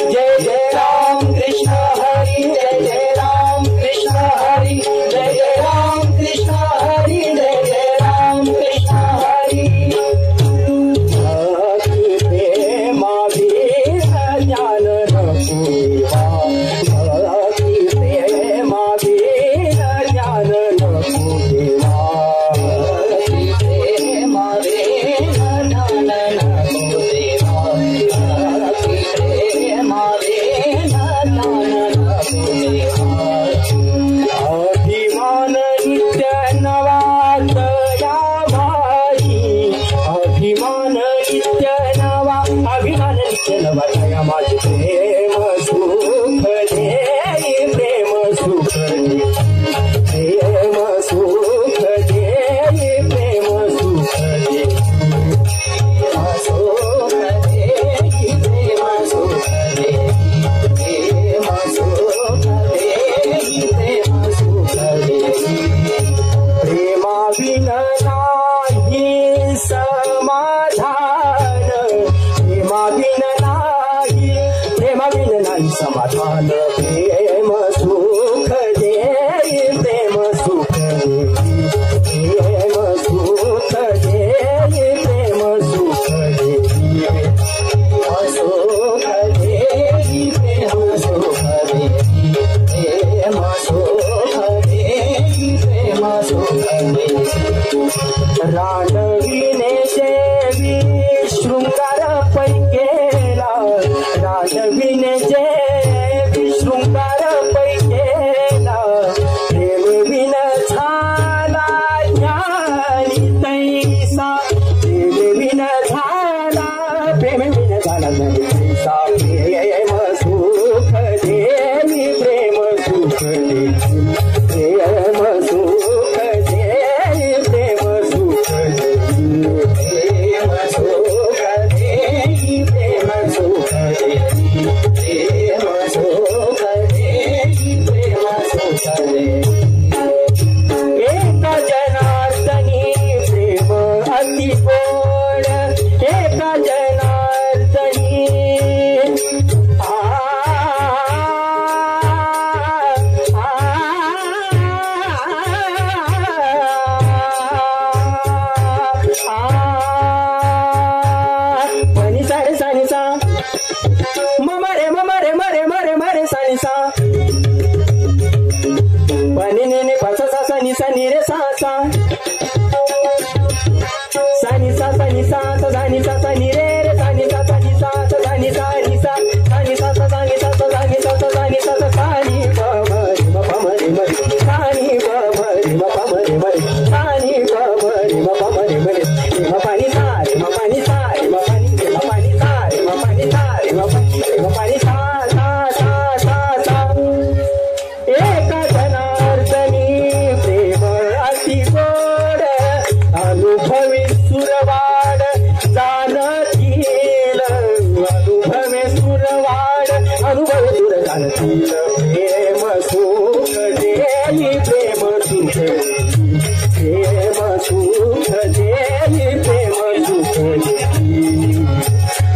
जय जय राम कृष्ण हरि, जय जय राम कृष्ण हरि, जय जय राम कृष्ण हरि, जय जय राम कृष्ण हरि। भक्ति प्रेमावीर ज्ञान रघुवा, भक्ति प्रेमावीर ज्ञान रघुवा, भक्ति प्रेमावीर ज्ञान रघुवा, भक्ति प्रेमावीर ज्ञान रघुवा। अभिमान नित्य नवात या भाषी, अभिमान नित्य नवा, अभिमान नित्य नवा या माझे प्रेम सुख दे, प्रेम सुख दे, प्रेम सुख दे, प्रेम सुख दे, सुख दे, प्रेम सुख दे, प्रेम सुख दे, प्रेम सुख दे। प्रेमा बिना नाही समाधान, प्रेमा बिना नाही, प्रेमा बिना नाही समाधान, प्रेम सुख दे, प्रेम सुख दे, प्रेम सुख दे, प्रेम सुख दे, सुख दे, प्रेम सुख दे, प्रेम सुख दे, प्रेम सुख दे। रांडवीने देवी शृंगार पैकेला, रांडवीने देवी शृंगार पैकेला, प्रेम विन झाला ज्ञानी तैसा, प्रेम विन झाला, प्रेम विन झाला ज्ञानी तैसा, प्रेम सुख दे, प्रेम सुख दे, प्रेम सुख दे, प्रेम सुख दे, प्रेम सुख दे, प्रेम सुख दे, प्रेम सुख दे, प्रेम सुख दे। एक जनार्दनी प्रेम अति गोड, एक जनार्दनी मनी सारे सानी सा, मरे मरे मरे मरे मरे सानी सा, पनी ने पासा सा सानी सा नी रे सा सा, सानी सा सानी सा सानी सा सानी रे रे सानी सा सानी सा सानी सा नी सा सानी सा सानी सा सानी सा सानी सा सानी बमरी बमरी मरी, सानी बमरी बमरी मरी, सानी बमरी बमरी मरी, मपानी सारे मपानी सारे मपानी मपानी सारे मपानी सारे मपानी सा सा सा सा सा। एक जनार्दनी प्रेम अति गोड, अनुभवी सुरवाड जाणतील, अनुभवे सुरवाड, अनुभवे सुर जाणतील, प्रेम सुख दे, प्रेम सुख दे, प्रेम सुख दे, प्रेम सुख दे।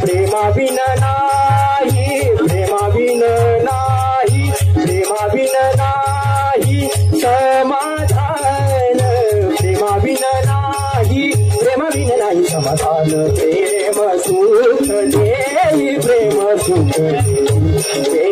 प्रेमा बिना नाही, प्रेमा बिना नाही, प्रेमा बिना नाही समाधान, प्रेमा बिना नाही, प्रेमा बिना नाही समाधान, प्रेम सुख दे, प्रेम सुख दे,